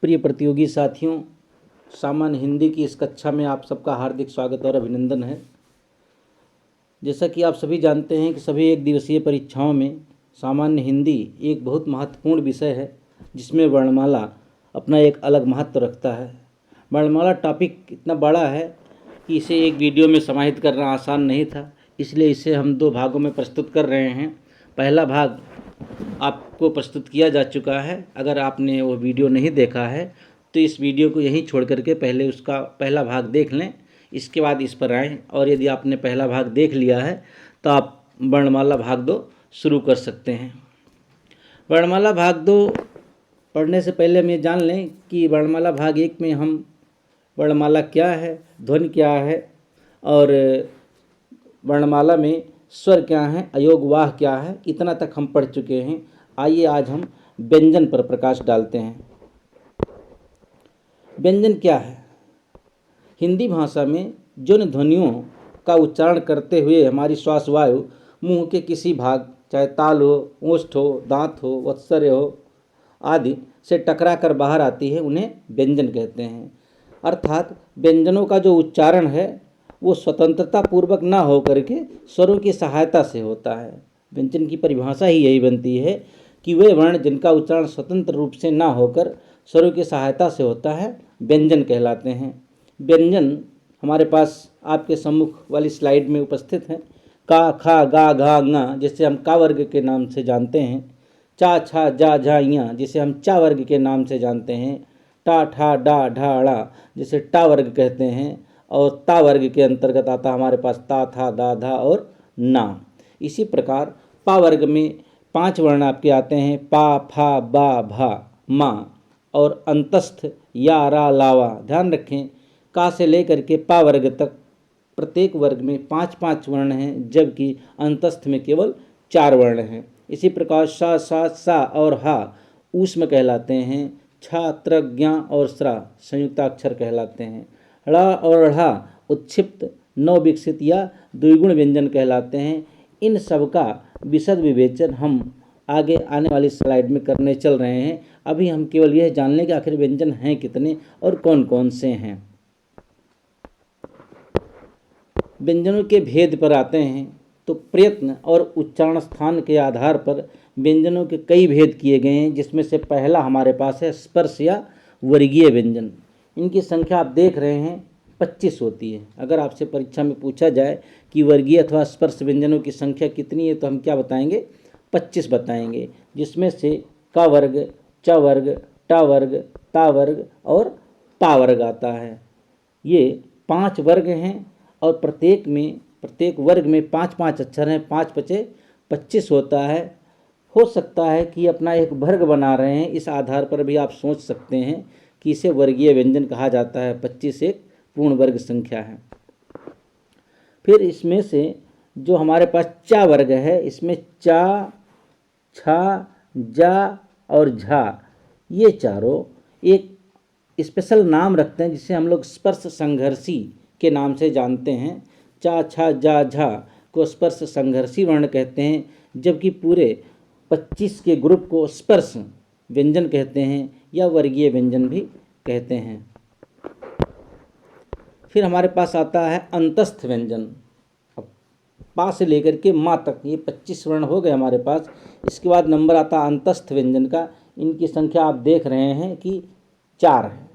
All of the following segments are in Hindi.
प्रिय प्रतियोगी साथियों, सामान्य हिंदी की इस कक्षा में आप सबका हार्दिक स्वागत और अभिनंदन है। जैसा कि आप सभी जानते हैं कि सभी एक दिवसीय परीक्षाओं में सामान्य हिंदी एक बहुत महत्वपूर्ण विषय है, जिसमें वर्णमाला अपना एक अलग महत्व रखता है। वर्णमाला टॉपिक इतना बड़ा है कि इसे एक वीडियो में समाहित करना आसान नहीं था, इसलिए इसे हम 2 भागों में प्रस्तुत कर रहे हैं। पहला भाग आपको प्रस्तुत किया जा चुका है। अगर आपने वो वीडियो नहीं देखा है तो इस वीडियो को यहीं छोड़ करके पहले उसका पहला भाग देख लें, इसके बाद इस पर आएँ। और यदि आपने पहला भाग देख लिया है तो आप वर्णमाला भाग 2 शुरू कर सकते हैं। वर्णमाला भाग 2 पढ़ने से पहले हम ये जान लें कि वर्णमाला भाग 1 में हम वर्णमाला क्या है, ध्वनि क्या है और वर्णमाला में स्वर क्या है, अयोगवाह क्या है, इतना तक हम पढ़ चुके हैं। आइए आज हम व्यंजन पर प्रकाश डालते हैं। व्यंजन क्या है? हिंदी भाषा में जिन ध्वनियों का उच्चारण करते हुए हमारी श्वास वायु मुंह के किसी भाग, चाहे ताल हो, ओष्ठ हो, दांत हो, वत्सर्य हो आदि से टकरा कर बाहर आती है, उन्हें व्यंजन कहते हैं। अर्थात व्यंजनों का जो उच्चारण है वो स्वतंत्रता पूर्वक ना हो करके स्वरों की सहायता से होता है। व्यंजन की परिभाषा ही यही बनती है कि वे वर्ण जिनका उच्चारण स्वतंत्र रूप से ना होकर स्वरों की सहायता से होता है, व्यंजन कहलाते हैं। व्यंजन हमारे पास आपके सम्मुख वाली स्लाइड में उपस्थित हैं। का, खा, गा, घा, ङा जिसे हम का वर्ग के नाम से जानते हैं। चा, छा, जा, झा, इयाँ जिसे हम चा वर्ग के नाम से जानते हैं। टा, ठा, डा, ढा, ड़ा जिसे टा वर्ग कहते हैं। और ता वर्ग के अंतर्गत आता हमारे पास ता, था, दा, धा और ना। इसी प्रकार पा वर्ग में 5 वर्ण आपके आते हैं। पा, फा, बा, भा, मा और अंतस्थ या, रा, लावा। ध्यान रखें, का से लेकर के पा वर्ग तक प्रत्येक वर्ग में 5-5 वर्ण हैं, जबकि अंतस्थ में केवल 4 वर्ण हैं। इसी प्रकार सा, सा, सा और हा ऊष्म कहलाते हैं। छा, त्र, ज्ञा और स्रा संयुक्ताक्षर कहलाते हैं। ड़ा और ढ़ा उत्क्षिप्त, नवविकसित या द्विगुण व्यंजन कहलाते हैं। इन सब का विशद विवेचन हम आगे आने वाली स्लाइड में करने चल रहे हैं। अभी हम केवल यह जान लें कि आखिर व्यंजन हैं कितने और कौन कौन से हैं। व्यंजनों के भेद पर आते हैं तो प्रयत्न और उच्चारण स्थान के आधार पर व्यंजनों के कई भेद किए गए हैं, जिसमें से पहला हमारे पास है स्पर्श या वर्गीय व्यंजन। इनकी संख्या आप देख रहे हैं 25 होती है। अगर आपसे परीक्षा में पूछा जाए कि वर्गीय अथवा स्पर्श व्यंजनों की संख्या कितनी है तो हम क्या बताएंगे? 25 बताएंगे, जिसमें से का वर्ग, च वर्ग, टा वर्ग, ता वर्ग और पा वर्ग आता है। ये 5 वर्ग हैं और प्रत्येक वर्ग में 5-5 अक्षर हैं। 5 पचे 25 होता है। हो सकता है कि अपना एक वर्ग बना रहे हैं, इस आधार पर भी आप सोच सकते हैं कि इसे वर्गीय व्यंजन कहा जाता है। 25 एक पूर्ण वर्ग संख्या है। फिर इसमें से जो हमारे पास चा वर्ग है, इसमें चा, छा, जा और झा ये चारों एक स्पेशल नाम रखते हैं, जिसे हम लोग स्पर्श संघर्षी के नाम से जानते हैं। चा, छा, जा, झा को स्पर्श संघर्षी वर्ण कहते हैं, जबकि पूरे 25 के ग्रुप को स्पर्श व्यंजन कहते हैं या वर्गीय व्यंजन भी कहते हैं। फिर हमारे पास आता है अंतस्थ व्यंजन। अब पा से लेकर के माँ तक ये 25 वर्ण हो गए हमारे पास। इसके बाद नंबर आता है अंतस्थ व्यंजन का। इनकी संख्या आप देख रहे हैं कि 4 है।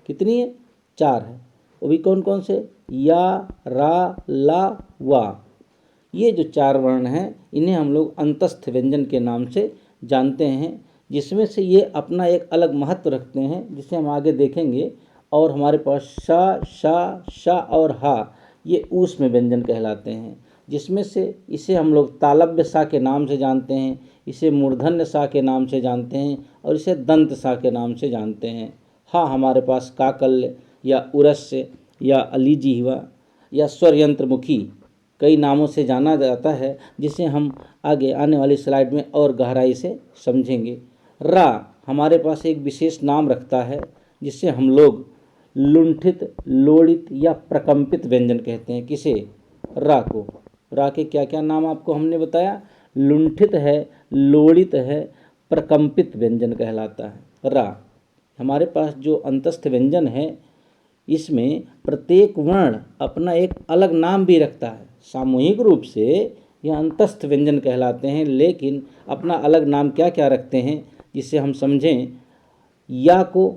कितनी है? 4 है। वो भी कौन कौन से? या, रा, ला, वा। ये जो 4 वर्ण हैं, इन्हें हम लोग अंतस्थ व्यंजन के नाम से जानते हैं, जिसमें से ये अपना एक अलग महत्व रखते हैं, जिसे हम आगे देखेंगे। और हमारे पास शा, शा, शा और हा ये ऊष्म व्यंजन कहलाते हैं, जिसमें से इसे हम लोग तालव्य सा के नाम से जानते हैं, इसे मूर्धन्य सा के नाम से जानते हैं और इसे दंत सा के नाम से जानते हैं। हा हमारे पास काकल्य या उरस्य या अलीजिह्वा या स्वर यंत्रमुखी कई नामों से जाना जाता है, जिसे हम आगे आने वाली स्लाइड में और गहराई से समझेंगे। रा हमारे पास एक विशेष नाम रखता है, जिसे हम लोग लुंठित, लोड़ित या प्रकंपित व्यंजन कहते हैं। किसे? रा को। रा के क्या क्या नाम आपको हमने बताया? लुंठित है, लोड़ित है, प्रकंपित व्यंजन कहलाता है रा। हमारे पास जो अंतस्थ व्यंजन है इसमें प्रत्येक वर्ण अपना एक अलग नाम भी रखता है। सामूहिक रूप से यह अंतस्थ व्यंजन कहलाते हैं, लेकिन अपना अलग नाम क्या क्या रखते हैं जिससे हम समझें। या को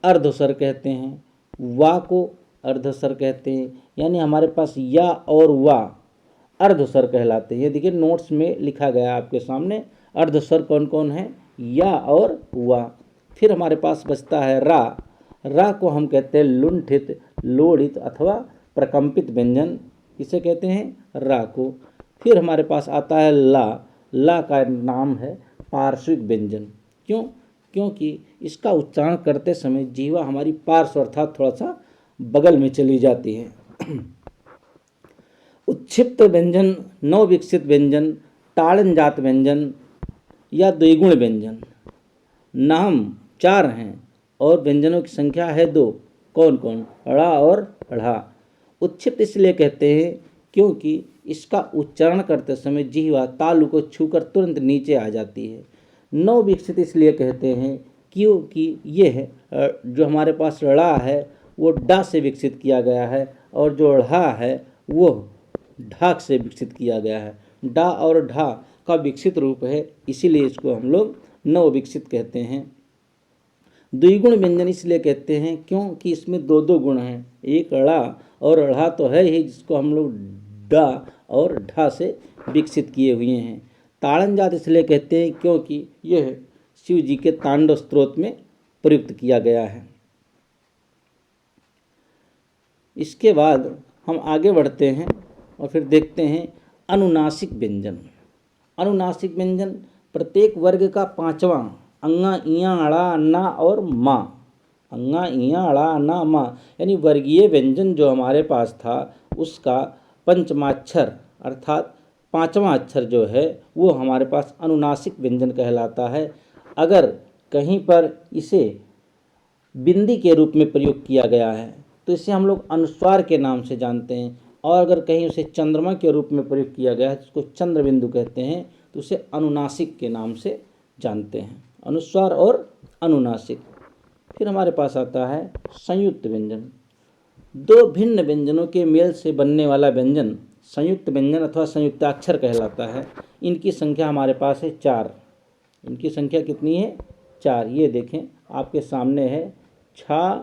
अर्धस्वर कहते हैं, वा को अर्धस्वर कहते हैं, यानी हमारे पास या और वा अर्धस्वर कहलाते हैं। ये देखिए नोट्स में लिखा गया आपके सामने अर्धस्वर कौन कौन है, या और वा। फिर हमारे पास बचता है रा। रा को हम कहते हैं लुंठित, लोढ़ित अथवा प्रकंपित व्यंजन, इसे कहते हैं रा को। फिर हमारे पास आता है ला। ला का नाम है पार्श्विक व्यंजन। क्यों? क्योंकि इसका उच्चारण करते समय जीवा हमारी पार्श्व अर्थात थोड़ा सा बगल में चली जाती है। उत्क्षिप्त व्यंजन, नवविकसित व्यंजन, ताड़न जात व्यंजन या द्विगुण व्यंजन। नाम 4 हैं और व्यंजनों की संख्या है 2। कौन कौन? अड़ा और अढ़ा। उत्क्षिप्त इसलिए कहते हैं क्योंकि इसका उच्चारण करते समय जीवा तालु को छूकर तुरंत नीचे आ जाती है। नवविकसित इसलिए कहते हैं क्योंकि यह जो हमारे पास ड़ा है वो डा से विकसित किया गया है और जो ढ़ा है वो ढाक से विकसित किया गया है। डा और ढा का विकसित रूप है, इसीलिए इसको हम लोग नवविकसित कहते हैं। द्विगुण व्यंजन इसलिए कहते हैं क्योंकि इसमें 2 गुण हैं, एक ड़ा और अढ़ा तो है ही जिसको हम लोग डा और ढा से विकसित किए हुए हैं। ताड़न जात इसलिए कहते हैं क्योंकि यह शिव जी के तांडव स्तोत्र में प्रयुक्त किया गया है। इसके बाद हम आगे बढ़ते हैं और फिर देखते हैं अनुनासिक व्यंजन। अनुनासिक व्यंजन प्रत्येक वर्ग का 5वां अंगा, इया, अड़ा, अन्ना और माँ। अंगा, इया, अड़ा, अन्ना, माँ यानी वर्गीय व्यंजन जो हमारे पास था उसका पंचमाक्षर अर्थात 5वां अक्षर जो है वो हमारे पास अनुनासिक व्यंजन कहलाता है। अगर कहीं पर इसे बिंदी के रूप में प्रयोग किया गया है तो इसे हम लोग अनुस्वार के नाम से जानते हैं, और अगर कहीं उसे चंद्रमा के रूप में प्रयोग किया गया है जिसको चंद्र बिंदु कहते हैं तो उसे अनुनासिक के नाम से जानते हैं। अनुस्वार और अनुनासिक। फिर हमारे पास आता है संयुक्त व्यंजन। 2 भिन्न व्यंजनों के मेल से बनने वाला व्यंजन संयुक्त व्यंजन अथवा संयुक्ताक्षर कहलाता है। इनकी संख्या हमारे पास है 4। इनकी संख्या कितनी है? 4। ये देखें आपके सामने है छा,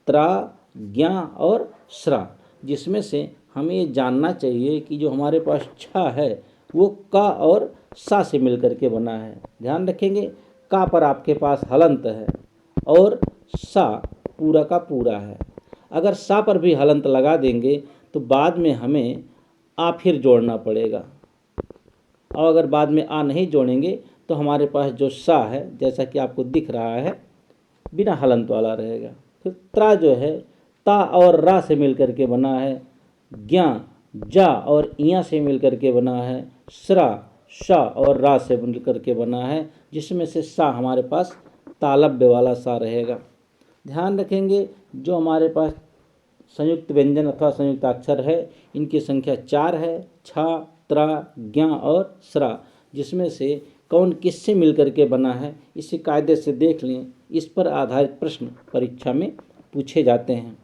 त्रा, ज्ञा और श्रा, जिसमें से हमें ये जानना चाहिए कि जो हमारे पास छा है वो का और सा से मिलकर के बना है। ध्यान रखेंगे का पर आपके पास हलंत है और सा पूरा का पूरा है। अगर सा पर भी हलंत लगा देंगे तो बाद में हमें आ फिर जोड़ना पड़ेगा, और अगर बाद में आ नहीं जोड़ेंगे तो हमारे पास जो सा है जैसा कि आपको दिख रहा है बिना हलंत वाला रहेगा। फिर त्रा जो है ता और रा से मिलकर के बना है। ज्ञा जा और इया से मिलकर के बना है। श्रा शा और रा से मिलकर के बना है, जिसमें से सा हमारे पास तालव्य वाला सा रहेगा। ध्यान रखेंगे जो हमारे पास संयुक्त व्यंजन अथवा संयुक्त अक्षर है इनकी संख्या 4 है, छा, त्रा, ज्ञा और श्रा, जिसमें से कौन किससे मिलकर के बना है इसे कायदे से देख लें। इस पर आधारित प्रश्न परीक्षा में पूछे जाते हैं।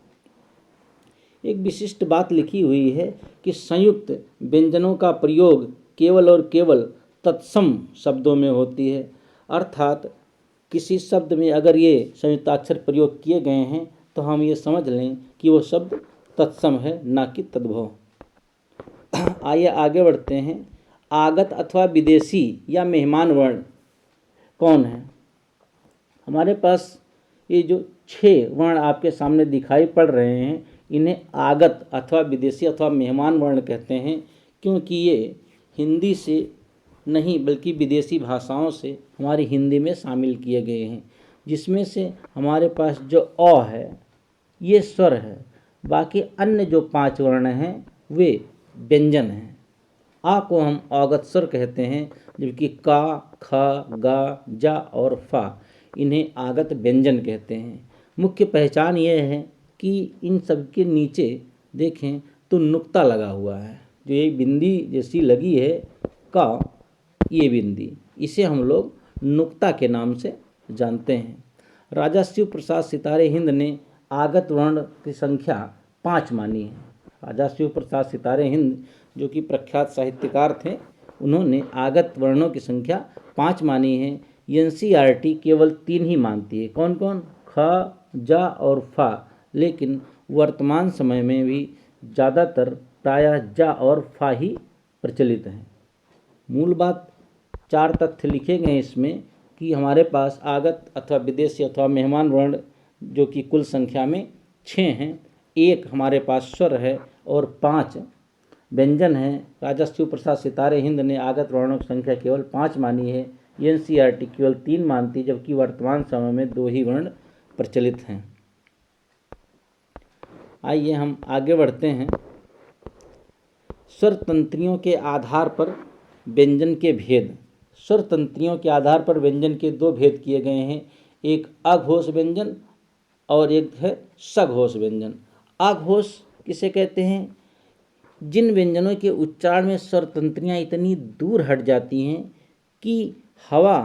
एक विशिष्ट बात लिखी हुई है कि संयुक्त व्यंजनों का प्रयोग केवल और केवल तत्सम शब्दों में होती है, अर्थात किसी शब्द में अगर ये संयुक्ताक्षर प्रयोग किए गए हैं तो हम ये समझ लें कि वो शब्द तत्सम है, ना कि तद्भव। आइए आगे बढ़ते हैं। आगत अथवा विदेशी या मेहमान वर्ण कौन है? हमारे पास ये जो 6 वर्ण आपके सामने दिखाई पड़ रहे हैं इन्हें आगत अथवा विदेशी अथवा मेहमान वर्ण कहते हैं, क्योंकि ये हिंदी से नहीं बल्कि विदेशी भाषाओं से हमारी हिंदी में शामिल किए गए हैं। जिसमें से हमारे पास जो अ है ये स्वर है, बाकी अन्य जो 5 वर्ण हैं वे व्यंजन हैं। आ को हम अवगत स्वर कहते हैं, जबकि का, ख, गा, जा और फा इन्हें आगत व्यंजन कहते हैं। मुख्य पहचान ये है कि इन सब के नीचे देखें तो नुक्ता लगा हुआ है, जो ये बिंदी जैसी लगी है का, ये बिंदी, इसे हम लोग नुक्ता के नाम से जानते हैं। राजा शिव प्रसाद सितारे हिंद ने आगत वर्ण की संख्या 5 मानी है। राजा शिव प्रसाद सितारे हिंद जो कि प्रख्यात साहित्यकार थे, उन्होंने आगत वर्णों की संख्या 5 मानी है। एनसीईआरटी केवल 3 ही मानती है। कौन कौन? ख, जा और फा। लेकिन वर्तमान समय में भी ज़्यादातर प्रायः जा और फा ही प्रचलित हैं। मूल बात 4 तथ्य लिखे गए हैं इसमें कि हमारे पास आगत अथवा विदेशी अथवा मेहमान वर्ण जो कि कुल संख्या में 6 हैं, 1 हमारे पास स्वर है और 5 व्यंजन हैं। राजा शिव प्रसाद सितारे हिंद ने आगत वर्णों की संख्या केवल 5 मानी है। एनसीईआरटी केवल 3 मानती, जबकि वर्तमान समय में 2 ही वर्ण प्रचलित हैं। आइए हम आगे बढ़ते हैं। स्वर तंत्रियों के आधार पर व्यंजन के भेद। स्वर तंत्रियों के आधार पर व्यंजन के 2 भेद किए गए हैं, एक अघोष व्यंजन और एक है सघोष व्यंजन। अघोष किसे कहते हैं? जिन व्यंजनों के उच्चारण में स्वर तंत्रियाँ इतनी दूर हट जाती हैं कि हवा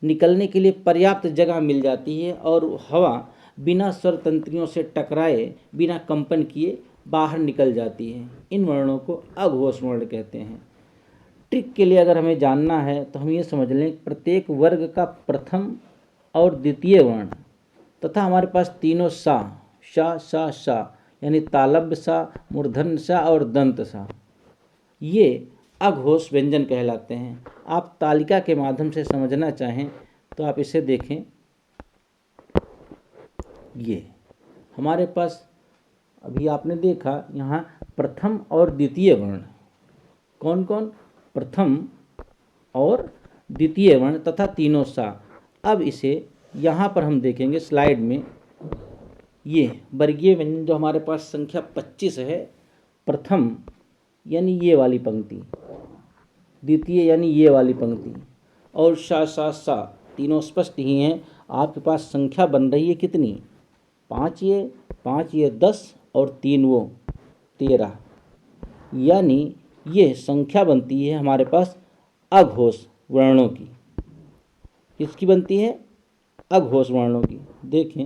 निकलने के लिए पर्याप्त जगह मिल जाती है और हवा बिना स्वर तंत्रियों से टकराए, बिना कंपन किए बाहर निकल जाती है। इन वर्णों को अघोष वर्ण कहते हैं। ट्रिक के लिए अगर हमें जानना है तो हम ये समझ लें, प्रत्येक वर्ग का प्रथम और द्वितीय वर्ण तथा हमारे पास तीनों सा, शा, सा, सा, यानी तालव्य सा, मूर्धन्य सा और दंत सा, ये अघोष व्यंजन कहलाते हैं। आप तालिका के माध्यम से समझना चाहें तो आप इसे देखें। ये हमारे पास अभी आपने देखा यहाँ प्रथम और द्वितीय वर्ण। कौन कौन? प्रथम और द्वितीय वर्ण तथा तीनों सा। अब इसे यहाँ पर हम देखेंगे स्लाइड में। ये वर्गीय व्यंजन जो हमारे पास संख्या 25 है, प्रथम यानी ये वाली पंक्ति, द्वितीय यानी ये वाली पंक्ति और सा, सा, सा, तीनों स्पष्ट ही हैं। आपके पास संख्या बन रही है कितनी? 5 ये 10 और 3 वो 13, यानी ये संख्या बनती है हमारे पास अघोष वर्णों की। किसकी बनती है? अघोष वर्णों की। देखें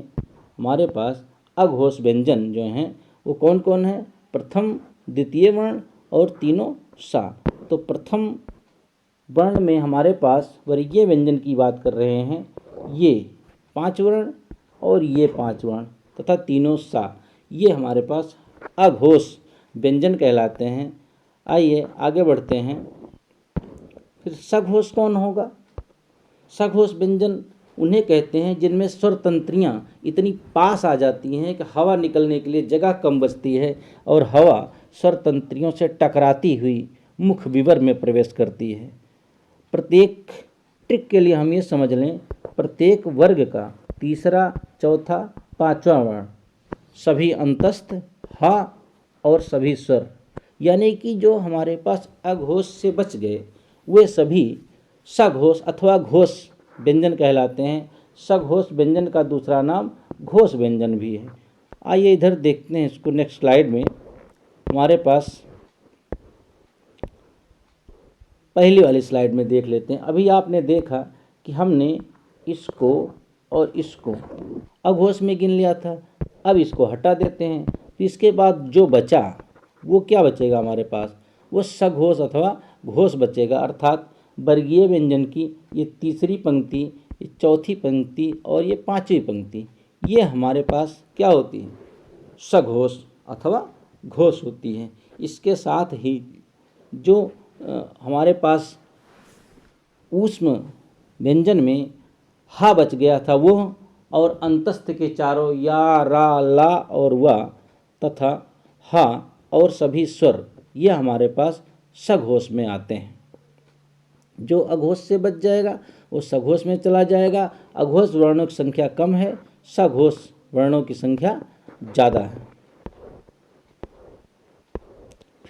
हमारे पास अघोष व्यंजन जो हैं वो कौन कौन है? प्रथम, द्वितीय वर्ण और तीनों सा। तो प्रथम वर्ण में हमारे पास वर्गीय व्यंजन की बात कर रहे हैं, ये 5 वर्ण और ये 5 वर्ण तथा तीनों सा, ये हमारे पास अघोष व्यंजन कहलाते हैं। आइए आगे बढ़ते हैं। फिर सघोष कौन होगा? सघोष व्यंजन उन्हें कहते हैं जिनमें स्वर तंत्रियाँ इतनी पास आ जाती हैं कि हवा निकलने के लिए जगह कम बचती है और हवा स्वर तंत्रियों से टकराती हुई मुख विवर में प्रवेश करती है। प्रत्येक ट्रिक के लिए हम ये समझ लें, प्रत्येक वर्ग का तीसरा, चौथा, 5वां वर्ण सभी अंतस्थ हा और सभी स्वर, यानी कि जो हमारे पास अघोष से बच गए वे सभी सघोष अथवा घोष व्यंजन कहलाते हैं। सघोष व्यंजन का दूसरा नाम घोष व्यंजन भी है। आइए इधर देखते हैं इसको। नेक्स्ट स्लाइड में हमारे पास पहली वाली स्लाइड में देख लेते हैं। अभी आपने देखा कि हमने इसको और इसको अघोष में गिन लिया था, अब इसको हटा देते हैं तो इसके बाद जो बचा वो क्या बचेगा हमारे पास? वो सघोष अथवा घोष बचेगा। अर्थात वर्गीय व्यंजन की ये तीसरी पंक्ति, ये चौथी पंक्ति और ये 5वीं पंक्ति, ये हमारे पास क्या होती है? सघोष अथवा घोष होती है। इसके साथ ही जो हमारे पास ऊष्म व्यंजन में हा बच गया था वो, और अंतस्थ के चारों या, रा, ला और वा तथा हा और सभी स्वर, ये हमारे पास सघोष में आते हैं। जो अघोष से बच जाएगा वो सघोष में चला जाएगा। अघोष वर्णों की संख्या कम है, सघोष वर्णों की संख्या ज़्यादा है।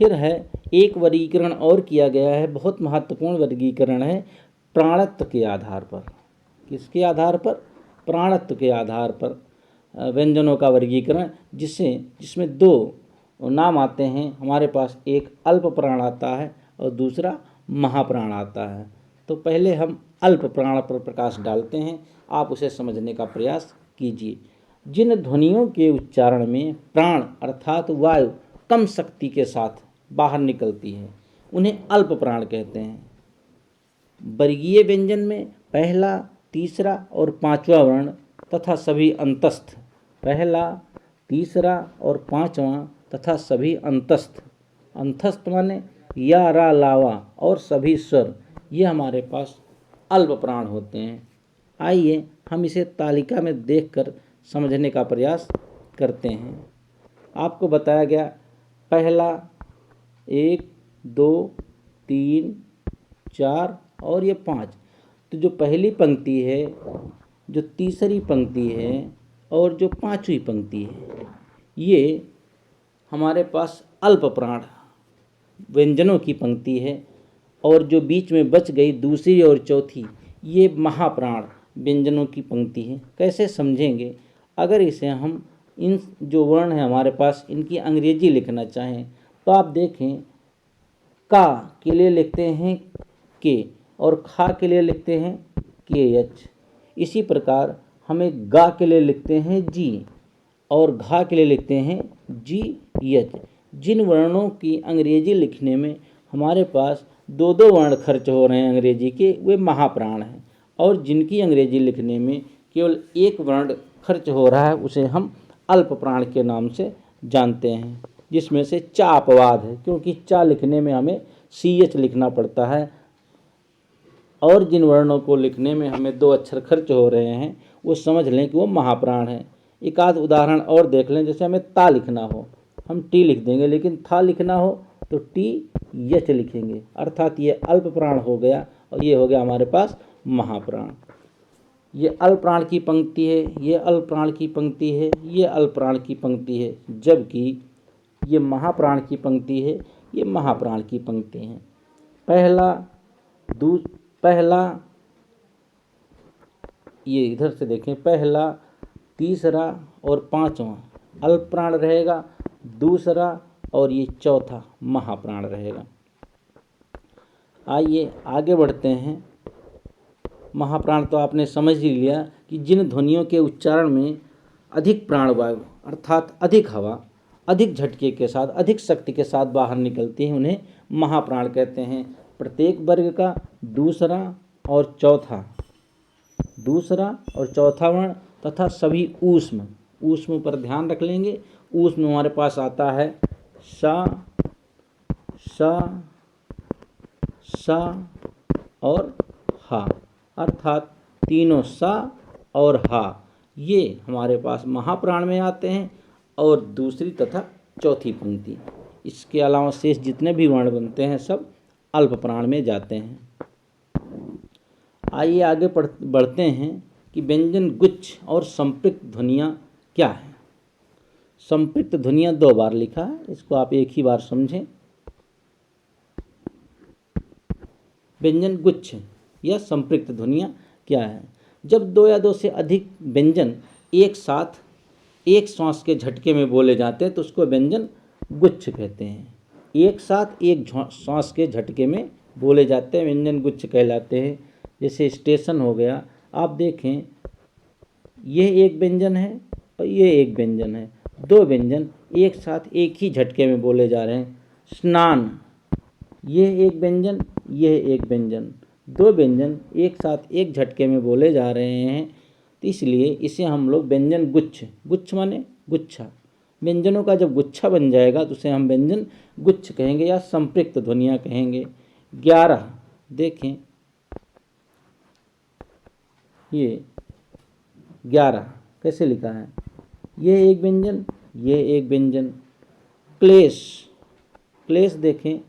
फिर है एक वर्गीकरण और किया गया है, बहुत महत्वपूर्ण वर्गीकरण है, प्राणत्व के आधार पर। किसके आधार पर? प्राणत्व के आधार पर व्यंजनों का वर्गीकरण, जिसमें 2 नाम आते हैं हमारे पास। एक अल्प प्राण आता है और दूसरा महाप्राण आता है। तो पहले हम अल्प प्राण पर प्रकाश डालते हैं। आप उसे समझने का प्रयास कीजिए। जिन ध्वनियों के उच्चारण में प्राण अर्थात वायु कम शक्ति के साथ बाहर निकलती है उन्हें अल्प प्राण कहते हैं। वर्गीय व्यंजन में पहला, तीसरा और पांचवा वर्ण तथा सभी अंतस्थ, पहला, तीसरा और पांचवा तथा सभी अंतस्थ, अंतस्थ माने या, रा, लावा और सभी स्वर, ये हमारे पास अल्प प्राण होते हैं। आइए हम इसे तालिका में देखकर समझने का प्रयास करते हैं। आपको बताया गया पहला 1, 2, 3, 4 और ये 5। तो जो पहली पंक्ति है, जो तीसरी पंक्ति है और जो पांचवी पंक्ति है, ये हमारे पास अल्प प्राण व्यंजनों की पंक्ति है। और जो बीच में बच गई दूसरी और चौथी, ये महाप्राण व्यंजनों की पंक्ति है। कैसे समझेंगे? अगर इसे हम इन जो वर्ण हैं हमारे पास, इनकी अंग्रेजी लिखना चाहें तो आप देखें, का के लिए लिखते हैं के और खा के लिए लिखते हैं के एच। इसी प्रकार हमें गा के लिए लिखते हैं जी और घा के लिए लिखते हैं जी एच। जिन वर्णों की अंग्रेजी लिखने में हमारे पास दो दो वर्ण खर्च हो रहे हैं अंग्रेजी के, वे महाप्राण हैं। और जिनकी अंग्रेजी लिखने में केवल एक वर्ण खर्च हो रहा है उसे हम अल्प प्राण के नाम से जानते हैं, जिसमें से चा अपवाद है, क्योंकि चा लिखने में हमें सी एच लिखना पड़ता है। और जिन वर्णों को लिखने में हमें दो अक्षर खर्च हो रहे हैं वो समझ लें कि वो महाप्राण है। एक आध उदाहरण और देख लें। जैसे हमें ता लिखना हो, हम टी लिख देंगे, लेकिन था लिखना हो तो टी यच लिखेंगे, अर्थात ये अल्प प्राण हो गया और ये हो गया हमारे पास महाप्राण। ये अल्प प्राण की पंक्ति है, ये अल्प प्राण की पंक्ति है, ये अल्प प्राण की पंक्ति है, जबकि ये महाप्राण की पंक्ति है, ये महाप्राण की पंक्ति है। पहला ये इधर से देखें, पहला, तीसरा और पांचवा अल्प प्राण रहेगा, दूसरा और ये चौथा महाप्राण रहेगा। आइए आगे बढ़ते हैं। महाप्राण तो आपने समझ ही लिया कि जिन ध्वनियों के उच्चारण में अधिक प्राणवायु अर्थात अधिक हवा अधिक झटके के साथ वर्ण शक्ति के साथ बाहर निकलती है उन्हें महाप्राण कहते हैं। प्रत्येक वर्ग का दूसरा और चौथा वर्ण तथा सभी ऊष्म पर ध्यान रख लेंगे। ऊष्म हमारे पास आता है सा, सा और हा, अर्थात तीनों सा और हा ये हमारे पास महाप्राण में आते हैं और दूसरी तथा चौथी पंक्ति। इसके अलावा शेष जितने भी वर्ण बनते हैं सब अल्प प्राण में जाते हैं। आइए आगे बढ़ते हैं कि व्यंजन गुच्छ और संपृक्त ध्वनियाँ क्या हैं। संपृक्त ध्वनियाँ दो बार लिखा है, इसको आप एक ही बार समझें। व्यंजन गुच्छ या संपृक्त ध्वनियाँ क्या है? जब दो या दो से अधिक व्यंजन एक साथ एक श्वास के झटके में बोले जाते हैं तो उसको व्यंजन गुच्छ कहते हैं। एक साथ एक श्वास के झटके में बोले जाते हैं, व्यंजन गुच्छ कहलाते हैं। जैसे स्टेशन हो गया, आप देखें यह एक व्यंजन है और ये एक व्यंजन है, दो व्यंजन एक साथ एक ही झटके में बोले जा रहे हैं। स्नान, यह एक व्यंजन, यह एक व्यंजन, दो व्यंजन एक साथ एक झटके में बोले जा रहे हैं, तो इसलिए इसे हम लोग व्यंजन गुच्छ माने गुच्छा, व्यंजनों का जब गुच्छा बन जाएगा तो उसे हम व्यंजन गुच्छ कहेंगे या संपृक्त ध्वनियाँ कहेंगे। 11 देखें, ये 11 कैसे लिखा है, ये एक व्यंजन, ये एक व्यंजन। क्लेश देखें,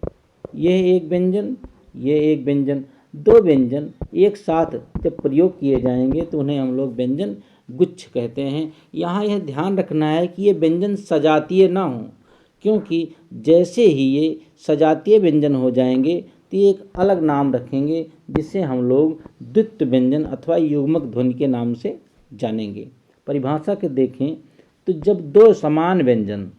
यह एक व्यंजन, ये एक व्यंजन, दो व्यंजन एक साथ जब प्रयोग किए जाएंगे तो उन्हें हम लोग व्यंजन गुच्छ कहते हैं। यहाँ यह ध्यान रखना है कि ये व्यंजन सजातीय ना हो, क्योंकि जैसे ही ये सजातीय व्यंजन हो जाएंगे तो एक अलग नाम रखेंगे जिसे हम लोग द्वित्व व्यंजन अथवा युग्मक ध्वनि के नाम से जानेंगे। परिभाषा के देखें तो जब दो समान व्यंजन,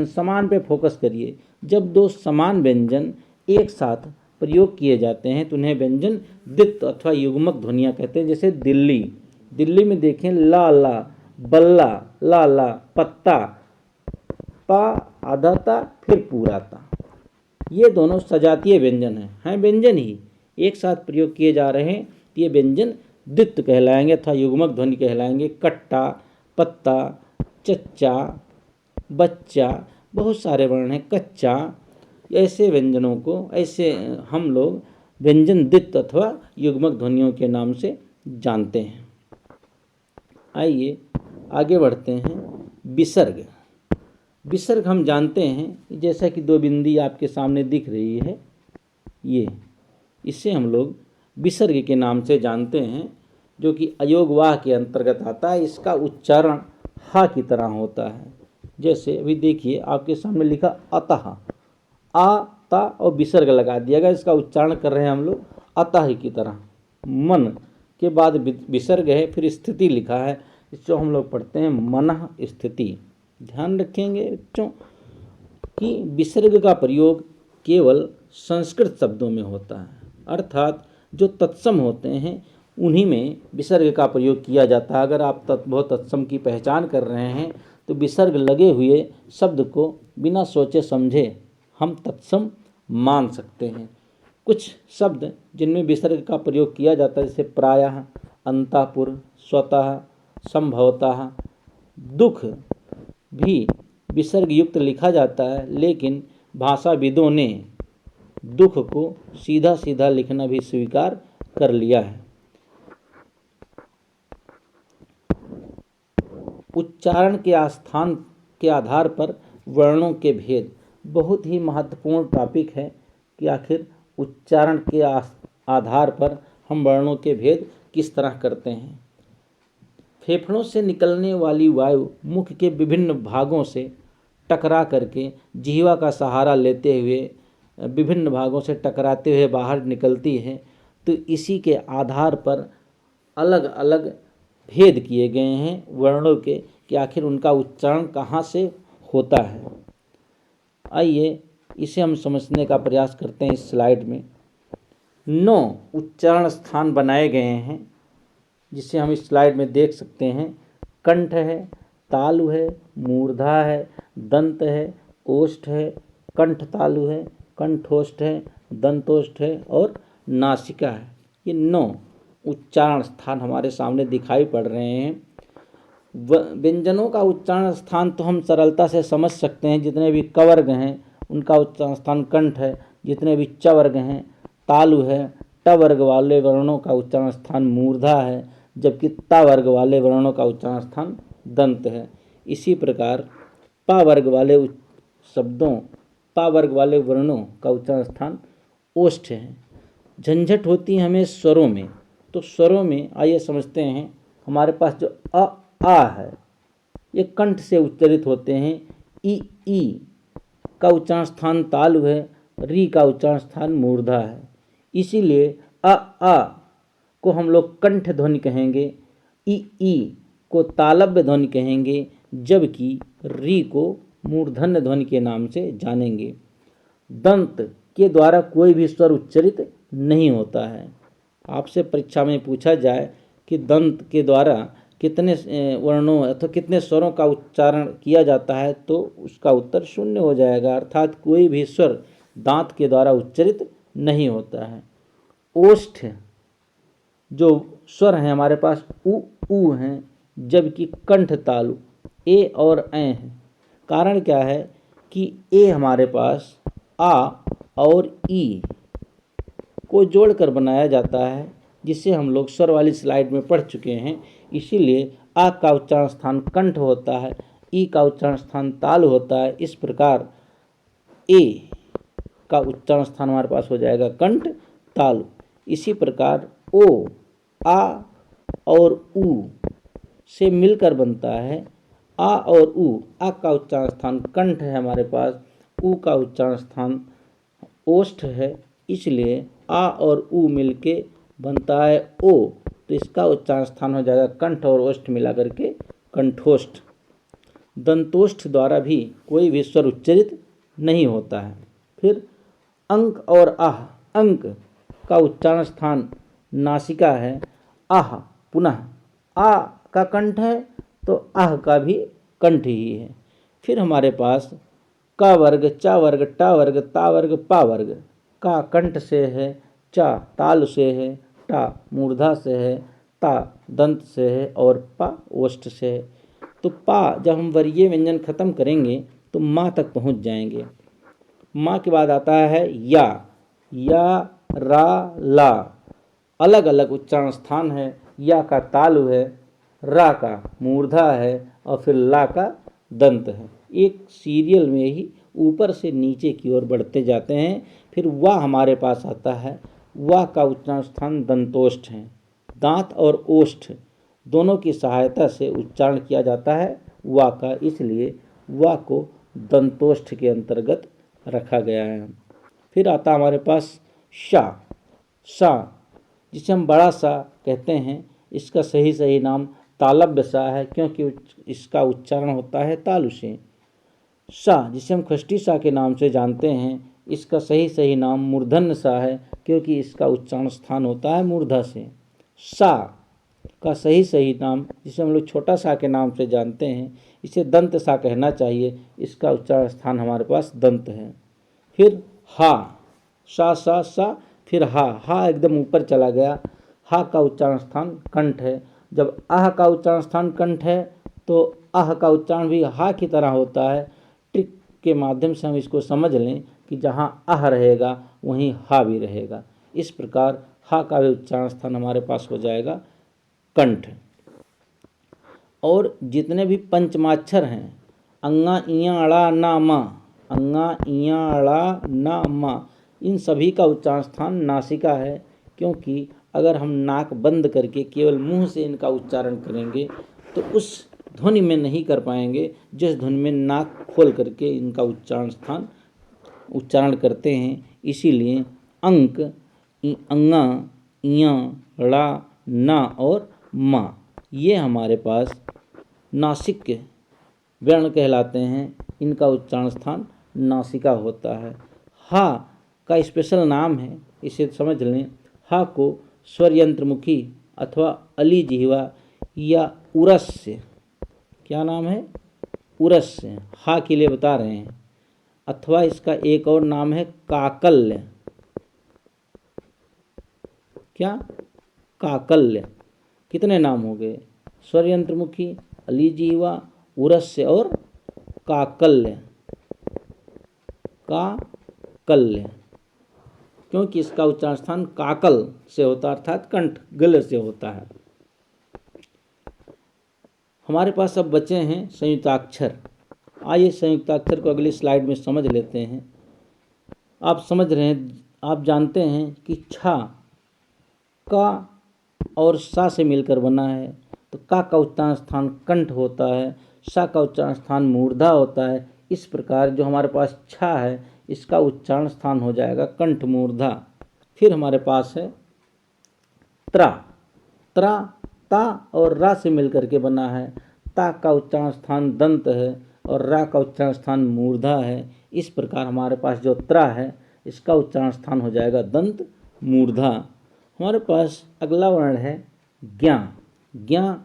समान पे फोकस करिए, जब दो समान व्यंजन एक साथ प्रयोग किए जाते हैं तो उन्हें व्यंजन द्वित्व अथवा युग्मक ध्वनियाँ कहते हैं। जैसे दिल्ली, दिल्ली में देखें ला ला, बल्ला ला ला, पत्ता पा आधा ता फिर पूरा ता, ये दोनों सजातीय व्यंजन हैं व्यंजन ही एक साथ प्रयोग किए जा रहे हैं, ये व्यंजन द्वित्व कहलाएंगे अथवा युग्मक ध्वनि कहलाएंगे। कट्टा, पत्ता, चच्चा, बच्चा, बहुत सारे वर्ण हैं, कच्चा, ऐसे व्यंजनों को ऐसे हम लोग व्यंजन द्वित्व अथवा युग्मक ध्वनियों के नाम से जानते हैं। आइए आगे बढ़ते हैं। विसर्ग, विसर्ग हम जानते हैं जैसा कि 2 बिंदी आपके सामने दिख रही है, ये इसे हम लोग विसर्ग के नाम से जानते हैं, जो कि अयोगवाह के अंतर्गत आता है। इसका उच्चारण हा की तरह होता है। जैसे अभी देखिए आपके सामने लिखा अतः, आ ता और विसर्ग लगा दिया गया, इसका उच्चारण कर रहे हैं हम लोग अतः की तरह। मन के बाद विसर्ग है, फिर स्थिति लिखा है, इसको हम लोग पढ़ते हैं मनः स्थिति। ध्यान रखेंगे बच्चों कि विसर्ग का प्रयोग केवल संस्कृत शब्दों में होता है, अर्थात जो तत्सम होते हैं उन्हीं में विसर्ग का प्रयोग किया जाता है। अगर आप बहुत तत्सम की पहचान कर रहे हैं तो विसर्ग लगे हुए शब्द को बिना सोचे समझे हम तत्सम मान सकते हैं। कुछ शब्द जिनमें विसर्ग का प्रयोग किया जाता है जैसे प्रायः, अंतापुर, स्वतः, संभवतः, दुख भी विसर्ग युक्त लिखा जाता है, लेकिन भाषाविदों ने दुख को सीधा सीधा लिखना भी स्वीकार कर लिया है। उच्चारण के स्थान के आधार पर वर्णों के भेद बहुत ही महत्वपूर्ण टॉपिक है कि आखिर उच्चारण के आधार पर हम वर्णों के भेद किस तरह करते हैं। फेफड़ों से निकलने वाली वायु मुख के विभिन्न भागों से टकरा करके जिह्वा का सहारा लेते हुए विभिन्न भागों से टकराते हुए बाहर निकलती है, तो इसी के आधार पर अलग अलग भेद किए गए हैं वर्णों के कि आखिर उनका उच्चारण कहाँ से होता है। आइए इसे हम समझने का प्रयास करते हैं। इस स्लाइड में 9 उच्चारण स्थान बनाए गए हैं जिसे हम इस स्लाइड में देख सकते हैं। कंठ है, तालु है, मूर्धा है, दंत है, ओष्ठ है, कंठ तालु है, कंठोष्ठ है, दंतोष्ठ है और नासिका है। ये 9 उच्चारण स्थान हमारे सामने दिखाई पड़ रहे हैं। व्यंजनों का उच्चारण स्थान तो हम सरलता से समझ सकते हैं। जितने भी क वर्ग हैं उनका उच्चारण स्थान कंठ है, जितने भी च वर्ग हैं तालु है, ट वर्ग वाले वर्णों का उच्चारण स्थान मूर्धा है, जबकि ता वर्ग वाले वर्णों का उच्चारण स्थान दंत है। इसी प्रकार पा वर्ग वाले शब्दों, पा वर्ग वाले वर्णों का उच्चारण स्थान ओष्ठ है। झंझट होती है हमें स्वरों में, तो स्वरों में आइए समझते हैं। हमारे पास जो आ है ये कंठ से उच्चारित होते हैं। ई का उच्चारण स्थान तालु है, री का उच्चारण स्थान मूर्धा है। इसीलिए आ को हम लोग कंठ ध्वनि कहेंगे, ई को तालव्य ध्वनि कहेंगे, जबकि री को मूर्धन्य ध्वनि के नाम से जानेंगे। दंत के द्वारा कोई भी स्वर उच्चारित नहीं होता है। आपसे परीक्षा में पूछा जाए कि दंत के द्वारा कितने वर्णों अथवा कितने स्वरों का उच्चारण किया जाता है, तो उसका उत्तर 0 हो जाएगा, अर्थात कोई भी स्वर दांत के द्वारा उच्चारित नहीं होता है। ओष्ठ जो स्वर हैं हमारे पास ऊ हैं, जबकि कंठ तालु ए और ऐ हैं। कारण क्या है कि ए हमारे पास आ और ई को जोड़कर बनाया जाता है, जिसे हम लोग स्वर वाली स्लाइड में पढ़ चुके हैं। इसीलिए आ का उच्चारण स्थान कंठ होता है, ई का उच्चारण स्थान तालु होता है। इस प्रकार ए का उच्चारण स्थान हमारे पास हो जाएगा कंठ तालु। इसी प्रकार ओ, आ और ऊ से मिलकर बनता है आ और ऊ। आ का उच्चारण स्थान कंठ है हमारे पास, ऊ का उच्चारण स्थान ओष्ठ है, इसलिए आ और ऊ मिलके बनता है ओ, तो इसका उच्चारण स्थान हो जाएगा कंठ और ओष्ठ मिला करके कंठोष्ठ। दंतोष्ठ द्वारा भी कोई भी स्वर उच्चारित नहीं होता है। फिर अंक और आह अंक का उच्चारण स्थान नासिका है, आह। पुनः आ का कंठ है तो आह का भी कंठ ही है। फिर हमारे पास का वर्ग, चा वर्ग, टा वर्ग, ता वर्ग, पा वर्ग। का कंठ से है, चा ताल से है, टा मूर्धा से है, ता दंत से है और पा ओष्ठ से है। तो पा जब हम वर्गीय व्यंजन खत्म करेंगे तो माँ तक पहुँच जाएंगे। माँ के बाद आता है या, रा, ला। अलग अलग उच्चारण स्थान है। या का तालु है, रा का मूर्धा है और फिर ला का दंत है। एक सीरियल में ही ऊपर से नीचे की ओर बढ़ते जाते हैं। फिर वाह हमारे पास आता है। वाह का उच्चारण स्थान दंतोष्ठ है। दांत और ओष्ठ दोनों की सहायता से उच्चारण किया जाता है वाह का, इसलिए वाह को दंतोष्ठ के अंतर्गत रखा गया है। फिर आता हमारे पास शा, जिसे हम बड़ा सा कहते हैं। इसका सही नाम तालव्य सा है, क्योंकि इसका उच्चारण होता है तालु से। सा जिसे हम खष्टी सा के नाम से जानते हैं, इसका सही नाम मूर्धन्य सा है, क्योंकि इसका उच्चारण स्थान होता है मूर्धा से। सा का सही नाम जिसे हम लोग छोटा सा के नाम से जानते हैं, इसे दंत सा कहना चाहिए। इसका उच्चारण स्थान हमारे पास दंत है। फिर हा, सा, फिर हा एकदम ऊपर चला गया। हा का उच्चारण स्थान कंठ है। जब आह का उच्चारण स्थान कंठ है तो आह का उच्चारण भी हा की तरह होता है। ट्रिक के माध्यम से हम इसको समझ लें कि जहाँ आह रहेगा वहीं हा भी रहेगा। इस प्रकार हा का भी उच्चारण स्थान हमारे पास हो जाएगा कंठ। और जितने भी पंचमाक्षर हैं, अंगा, इया, अड़ा, ना, मा, अंगा, इया, अड़ा, ना, मा, इन सभी का उच्चारण स्थान नासिका है। क्योंकि अगर हम नाक बंद करके केवल मुंह से इनका उच्चारण करेंगे तो उस ध्वनि में नहीं कर पाएंगे जिस ध्वनि में नाक खोल करके इनका उच्चारण करते हैं। इसीलिए अंक, अंगा, इया, ड़ा, ना और मा, ये हमारे पास नासिक वर्ण कहलाते हैं। इनका उच्चारण स्थान नासिका होता है। हा का स्पेशल नाम है, इसे समझ लें। हा को स्वर यंत्रमुखी अथवा अली जिह्वा या उरस से, क्या नाम है, उरस से हा के लिए बता रहे हैं। अथवा इसका एक और नाम है काकल्य। क्या? काकल्य। कितने नाम हो गए? स्वर यंत्रमुखी, अली जिह्वा, उरस से और काकल्य। काकल्य क्योंकि इसका उच्चारण स्थान काकल से होता है, अर्थात कंठ गले से होता है। हमारे पास अब बचे हैं संयुक्ताक्षर। आइए संयुक्ताक्षर को अगली स्लाइड में समझ लेते हैं। आप समझ रहे हैं, आप जानते हैं कि छा का और सा से मिलकर बना है। तो का उच्चारण स्थान कंठ होता है, सा का उच्चारण स्थान मूर्धा होता है। इस प्रकार जो हमारे पास छा है इसका उच्चारण स्थान हो जाएगा कंठ मूर्धा। फिर हमारे पास है त्रा। ता और रा से मिलकर के बना है। ता का उच्चारण स्थान दंत है और रा का उच्चारण स्थान मूर्धा है। इस प्रकार हमारे पास जो त्रा है इसका उच्चारण स्थान हो जाएगा दंत मूर्धा। हमारे पास अगला वर्ण है ज्ञा।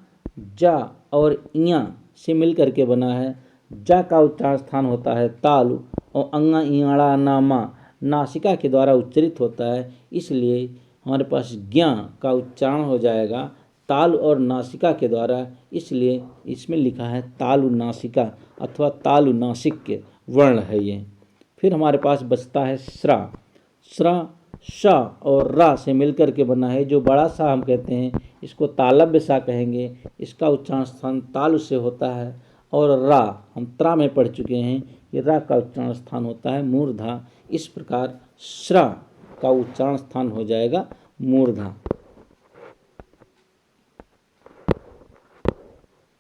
जा और इया से मिलकर के बना है। जा का उच्चारण स्थान होता है तालु और अंगा, इयाड़ा, नामा नासिका के द्वारा उच्चरित होता है। इसलिए हमारे पास ज्ञा का उच्चारण हो जाएगा तालु और नासिका के द्वारा, इसलिए इसमें लिखा है तालु नासिका अथवा तालु नासिक वर्ण है ये। फिर हमारे पास बचता है श्रा। श और रा से मिलकर के बना है। जो बड़ा सा हम कहते हैं इसको तालव्य सा कहेंगे। इसका उच्चारण स्थान तालु से होता है। और रा हम त्रा में पढ़ चुके हैं, ये रा का उच्चारण स्थान होता है मूर्धा। इस प्रकार श्रा का उच्चारण स्थान हो जाएगा मूर्धा।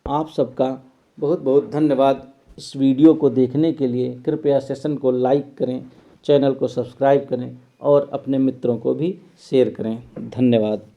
आप सबका बहुत बहुत धन्यवाद इस वीडियो को देखने के लिए। कृपया सेशन को लाइक करें, चैनल को सब्सक्राइब करें और अपने मित्रों को भी शेयर करें। धन्यवाद।